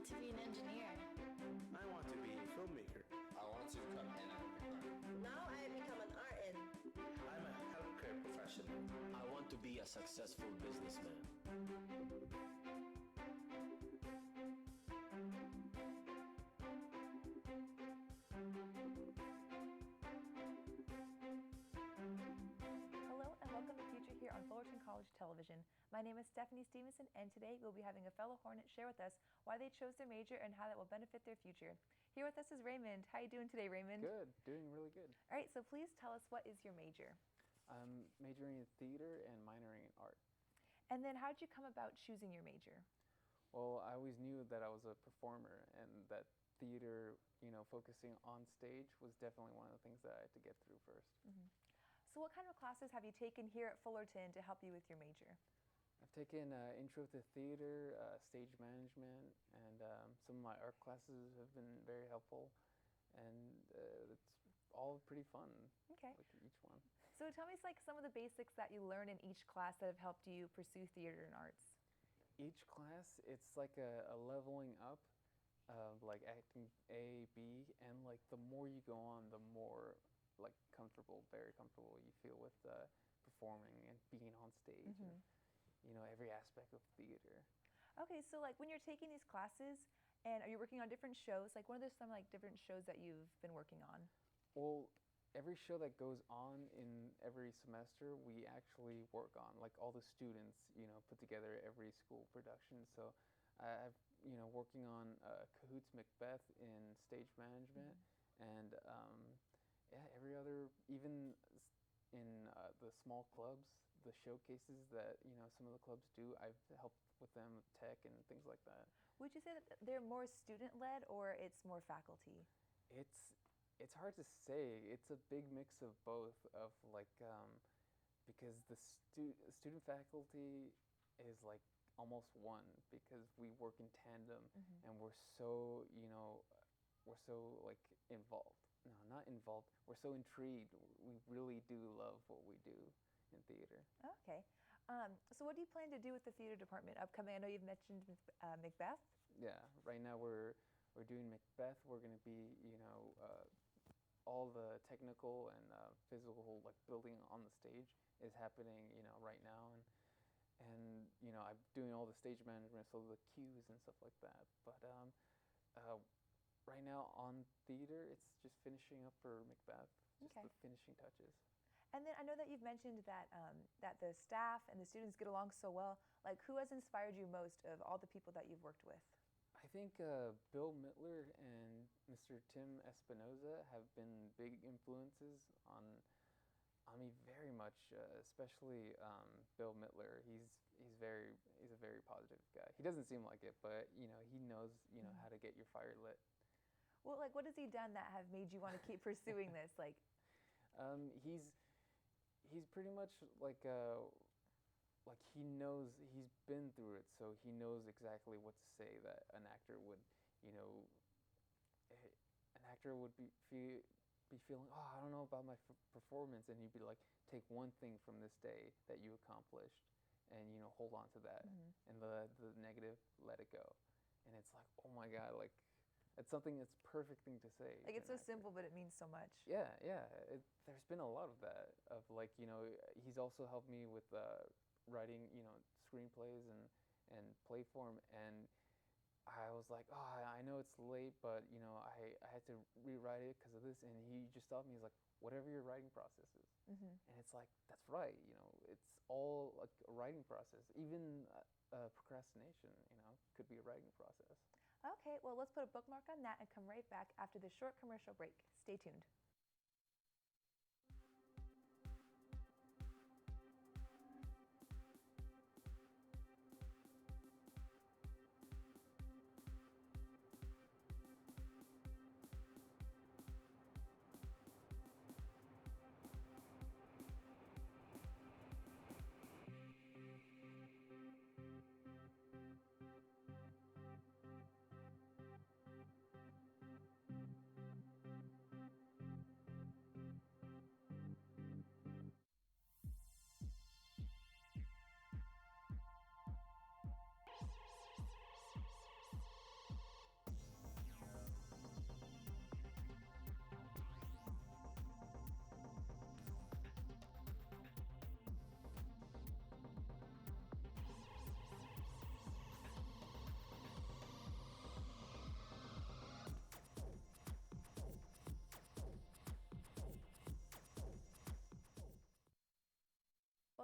want to be an engineer. I want to be a filmmaker. I want to become an entrepreneur. Now I become an RN. I'm a healthcare professional. I want to be a successful businessman. Hello and welcome to fYouTure here on Fullerton College Television. My name is Stevenson, and today we'll be having a fellow Hornet share with us why they chose their major and how that will benefit their future. Here with us is Raymond. How are you doing today, Raymond? Good, doing really good. All right, so please tell us, what is your major? I'm majoring in theater and minoring in art. And then how did you come about choosing your major? Well, I always knew that I was a performer and that theater, focusing on stage was definitely one of the things that I had to get through first. Mm-hmm. So what kind of classes have you taken here at Fullerton to help you with your major? I've taken Intro to Theater, Stage Management, and some of my art classes have been very helpful. And it's all pretty fun, okay. Like each one. So tell me some of the basics that you learn in each class that have helped you pursue theater and arts. Each class, it's like a leveling up of like acting A, B, and like the more you go on, the more like very comfortable you feel with performing and being on stage. Mm-hmm. And, every aspect of theater. Okay, so when you're taking these classes, and are you working on different shows? What are some different shows that you've been working on? Well, every show that goes on in every semester, we actually work on. Like all the students, put together every school production. So I've, working on Cahoots Macbeth in stage management, and every other, even in the small clubs, the showcases that some of the clubs do, I've helped with them with tech and things like that. Would you say that they're more student-led or it's more faculty? It's hard to say. It's a big mix of both. Of because the student faculty is like almost one, because we work in tandem, and we're so involved. No, not involved. We're so intrigued. We really do love what we do in theater. Okay. So what do you plan to do with the theater department upcoming? I know you've mentioned Macbeth. Yeah. Right now we're doing Macbeth. We're going to be all the technical and physical building on the stage is happening right now, and I'm doing all the stage management, so the cues and stuff like that. But right now on theater, it's just finishing up for Macbeth, just the finishing touches. And then I know that you've mentioned that that the staff and the students get along so well. Who has inspired you most of all the people that you've worked with? I think Bill Mittler and Mr. Tim Espinoza have been big influences on me very much, especially Bill Mittler. He's a very positive guy. He doesn't seem like it, but he knows how to get your fire lit. Well, what has he done that have made you want to keep pursuing this? He's pretty much he knows, he's been through it, so he knows exactly what to say that an actor would, be feeling, oh, I don't know about my performance, and he'd be like, take one thing from this day that you accomplished, and hold on to that, and the negative, let it go, and it's like, oh my God, it's something that's perfect thing to say. It's so simple, but it means so much. Yeah. There's been a lot of that. Of he's also helped me with writing, screenplays and play form. And I was like, oh, I know it's late, but I had to rewrite it because of this. And he just stopped me. He's like, whatever your writing process is. And it's like, that's right. It's all a writing process. Even procrastination, could be a writing process. Okay, well, let's put a bookmark on that and come right back after this short commercial break. Stay tuned.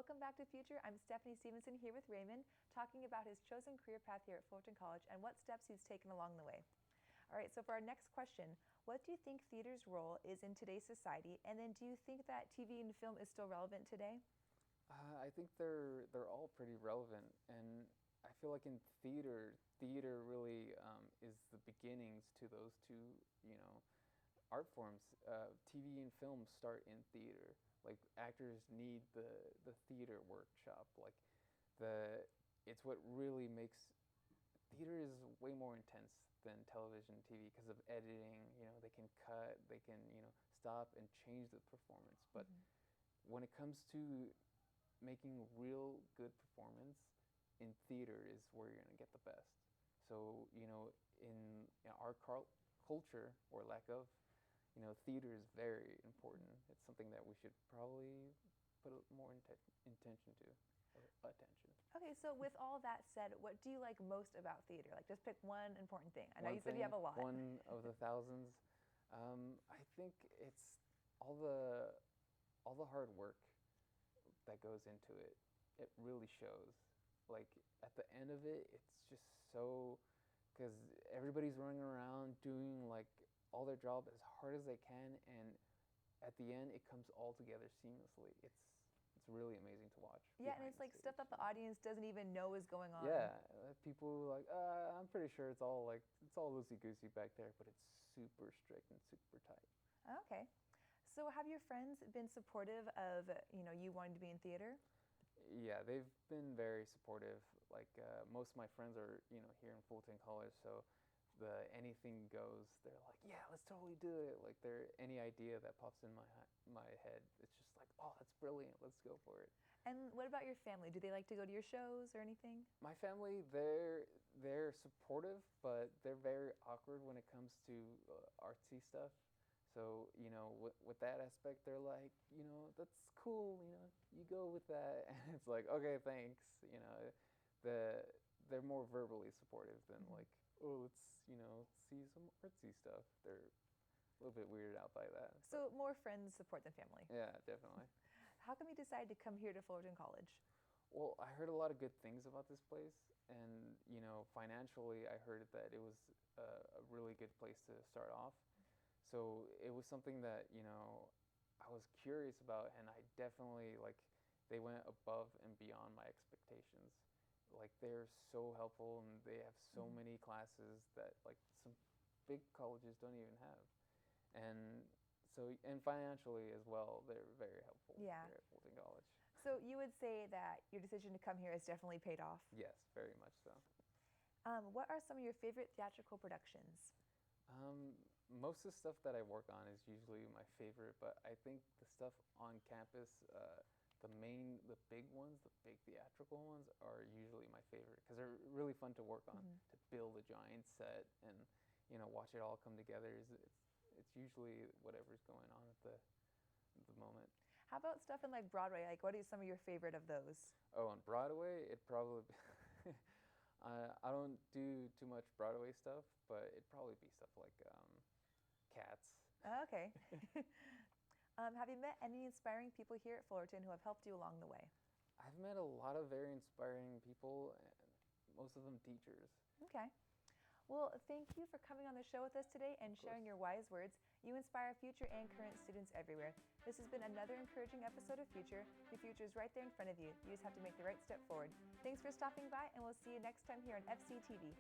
Welcome back to Future. I'm Stephanie Stevenson here with Raymond, talking about his chosen career path here at Fullerton College and what steps he's taken along the way. All right, so for our next question, what do you think theater's role is in today's society? And then do you think that TV and film is still relevant today? I think they're all pretty relevant, and I feel like in theater really is the beginnings to those two, art forms. TV and film start in theater. Like actors need the theater workshop. Like it's what really makes theater is way more intense than television, TV because of editing. They can cut, they can stop and change the performance. But when it comes to making real good performance in theater is where you're gonna get the best. So in our culture or lack of, theater is very important. It's something that we should probably put more intention to, or attention. Okay, so with all that said, what do you like most about theater? Like, just pick one important thing. I know One you said you thing, have a lot. One of the thousands. I think it's all the hard work that goes into it. It really shows. Like at the end of it, it's just so, because everybody's running around doing like all their job as hard as they can, and at the end it comes all together seamlessly. It's really amazing to watch. Yeah, and it's like stuff that the audience doesn't even know is going on. Yeah, people like, I'm pretty sure it's all loosey-goosey back there, but it's super strict and super tight. Okay. So have your friends been supportive of, you wanting to be in theater? Yeah, they've been very supportive. Like most of my friends are, here in Fullerton College, so anything goes. They're like, yeah, let's totally do it. Like any idea that pops in my head, it's just like, oh, that's brilliant. Let's go for it. And what about your family? Do they like to go to your shows or anything? My family, they're supportive, but they're very awkward when it comes to artsy stuff. So, with that aspect, they're like, that's cool, you go with that. And it's like, okay, thanks. They're more verbally supportive than like, oh, let's, see some artsy stuff. They're a little bit weirded out by that. So more friends support than family. Yeah, definitely. How come you decided to come here to Fullerton College? Well, I heard a lot of good things about this place. And, financially, I heard that it was a really good place to start off. So it was something that, I was curious about, and I definitely, they went above and beyond my expectations. Like, they're so helpful, and they have so many classes that, some big colleges don't even have. And financially as well, they're very helpful here at Fullerton College. So you would say that your decision to come here has definitely paid off? Yes, very much so. What are some of your favorite theatrical productions? Most of the stuff that I work on is usually my favorite, but I think the stuff on campus, the big ones, the big theatrical ones, are usually my favorite because they're really fun to work on. To build a giant set and watch it all come together it's usually whatever's going on at the moment. How about stuff in Broadway? What are some of your favorite of those? Oh, on Broadway, it probably I don't do too much Broadway stuff, but it'd probably be stuff like Cats. Oh, okay. Have you met any inspiring people here at Fullerton who have helped you along the way? I've met a lot of very inspiring people, and most of them teachers. Okay. Well, thank you for coming on the show with us today and sharing your wise words. You inspire future and current students everywhere. This has been another encouraging episode of Future. Your future is right there in front of you. You just have to make the right step forward. Thanks for stopping by, and we'll see you next time here on FCTV.